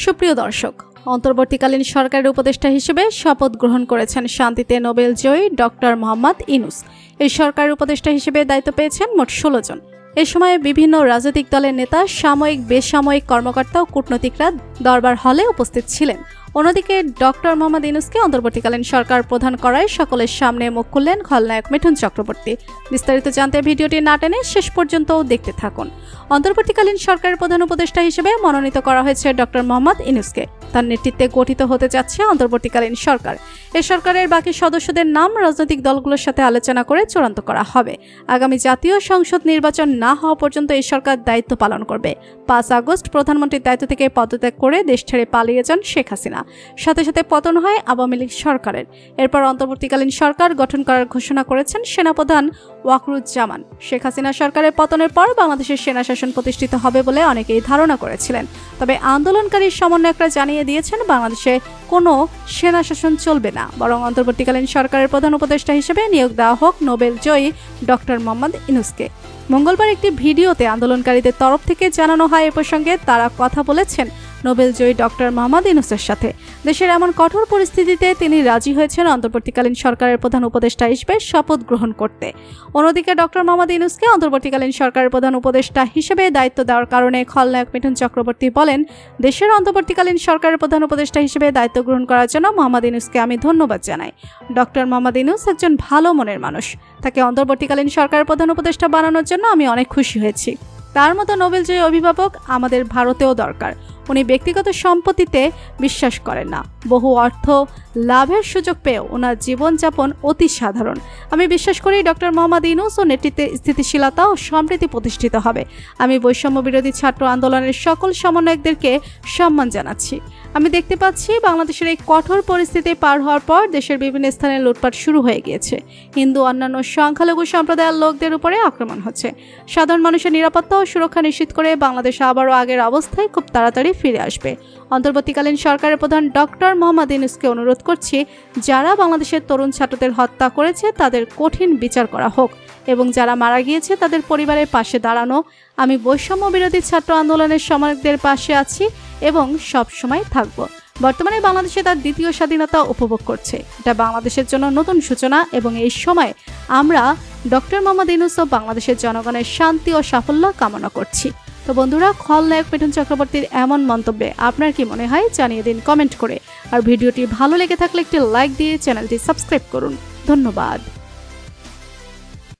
সুপ্রিয় দর্শক, অন্তর্বর্তীকালীন সরকারের উপদেষ্টা হিসেবে শপথ গ্রহণ করেছেন শান্তিতে নোবেল জয়ী ডক্টর মোহাম্মদ ইউনূস। এই সরকারের উপদেষ্টা হিসেবে দায়িত্ব পেয়েছেন মোট 16 জন। এ সময় বিভিন্ন রাজনৈতিক দলের নেতা, সাময়িক বেসামরিক কর্মকর্তা ও কূটনীতিকরা দরবার হলে উপস্থিত ছিলেন। অন্যদিকে ডক্টর মোহাম্মদ ইউনূসকে অন্তর্বর্তীকালীন সরকার প্রধান করায় সকলের সামনে মুখ খুললেন খলনায়ক মিঠুন চক্রবর্তী। বিস্তারিত জানতে ভিডিওটি না টেনে শেষ পর্যন্ত দেখতে থাকুন। অন্তর্বর্তীকালীন সরকারের প্রধান উপদেষ্টা হিসেবে মনোনীত করা হয়েছে ডক্টর মোহাম্মদ ইউনূসকে। তার নেতৃত্বে গঠিত হতে যাচ্ছে অন্তর্বর্তীকালীন সরকার। এই সরকারের বাকি সদস্যদের নাম রাজনৈতিক দলগুলোর সাথে আলোচনা করে চূড়ান্ত করা হবে। আগামী জাতীয় সংসদ নির্বাচন না হওয়া পর্যন্ত এই সরকার দায়িত্ব পালন করবে। 5 আগস্ট প্রধানমন্ত্রীর দায়িত্ব থেকে পদত্যাগ করে দেশ ছেড়ে পালিয়ে যান শেখ হাসিনা। সাথে সাথে পতন হয় আওয়ামী লীগ সরকারের। এরপর অন্তর্বর্তীকালীন সরকার গঠন করার ঘোষণা করেছেন সেনাপ্রধান ওয়াকরুজ্জামান। শেখ হাসিনা সরকারের পতনের পর বাংলাদেশের সেনা শাসন প্রতিষ্ঠিত হবে বলে অনেকেই ধারণা করেছিলেন। তবে আন্দোলনকারী সমন্বয়করা জানিয়ে দিয়েছেন বাংলাদেশে কোনো সেনা শাসন চলবে না, বরং অন্তর্বর্তীকালীন সরকারের প্রধান উপদেষ্টা হিসেবে নিয়োগ দেওয়া হোক নোবেল জয়ী ডক্টর মোহাম্মদ ইউনূসকে। মঙ্গলবার একটি ভিডিওতে আন্দোলনকারীদের তরফ থেকে জানানো হয় এ প্রসঙ্গে তারা কথা বলেছেন নোবেল জয়ী ডক্টর মোহাম্মদ ইউনূসের সাথে। দেশের এমন কঠোর পরিস্থিতিতে তিনি রাজি হয়েছেন অন্তর্বর্তীকালীন সরকারের প্রধান উপদেষ্টা হিসেবে শপথ গ্রহণ করতে। অন্যদিকে ডক্টর মোহাম্মদ ইউনূসকে অন্তর্বর্তীকালীন সরকারের প্রধান উপদেষ্টা হিসেবে দায়িত্ব দেওয়ার কারণে খলনায়ক মিঠুন চক্রবর্তী বলেন, দেশের অন্তর্বর্তীকালীন সরকারের প্রধান উপদেষ্টা হিসেবে দায়িত্ব গ্রহণ করার জন্য মোহাম্মদ ইউনূসকে আমি ধন্যবাদ জানাই। ডক্টর মোহাম্মদ ইউনূস একজন ভালো মনের মানুষ। তাকে অন্তর্বর্তীকালীন সরকারের প্রধান উপদেষ্টা বানানোর জন্য আমি অনেক খুশি হয়েছি। তার মতো নোবেলজয়ী অভিভাবক আমাদের ভারতেও দরকার। উনি ব্যক্তিগত সম্পত্তিতে বিশ্বাস করেন না। বহু অর্থ লাভের সুযোগ পেয়েও ওনার জীবনযাপন অতি সাধারণ। আমি বিশ্বাস করি ডক্টর মোহাম্মদ ইউনূস ও নেতৃত্বে স্থিতিশীলতা ও সম্প্রীতি প্রতিষ্ঠিত হবে। আমি বৈষম্য বিরোধী ছাত্র আন্দোলনের সকল সমন্বয়কদেরকে সম্মান জানাচ্ছি। আমি দেখতে পাচ্ছি বাংলাদেশের এই কঠোর পরিস্থিতি পার হওয়ার পর দেশের বিভিন্ন স্থানে লুটপাট শুরু হয়ে গিয়েছে। হিন্দু অন্যান্য সংখ্যালঘু সম্প্রদায়ের লোকদের উপরে আক্রমণ হচ্ছে। সাধারণ মানুষের নিরাপত্তা ও সুরক্ষা নিশ্চিত করে বাংলাদেশ আবারও আগের অবস্থায় খুব তাড়াতাড়ি ফিরে আসবে। অন্তর্বর্তীকালীন সরকারের প্রধান ডক্টর মোহাম্মদ ইউনূসকে অনুরোধ করছি, যারা বাংলাদেশের তরুণ ছাত্রদের হত্যা করেছে তাদের কঠিন বিচার করা হোক এবং যারা মারা গিয়েছে তাদের পরিবারের পাশে দাঁড়ানো। আমি বৈষম্য বিরোধী ছাত্র আন্দোলনের সমর্থকদের পাশে আছি এবং সব সময় থাকব। বর্তমানে বাংলাদেশে তার দ্বিতীয় স্বাধীনতা উপভোগ করছে। এটা বাংলাদেশের জন্য নতুন সূচনা এবং এই সময় আমরা ডক্টর মোহাম্মদ ইউনূস ও বাংলাদেশের জনগণের শান্তি ও সাফল্য কামনা করছি। তো বন্ধুরা, খলনায়ক মিঠুন চক্রবর্তীর এমন মন্তব্যে আপনার কি মনে হয় জানিয়ে দিন কমেন্ট করে। আর ভিডিওটি ভালো লেগে থাকলে একটি লাইক দিয়ে চ্যানেলটি সাবস্ক্রাইব করুন। ধন্যবাদ।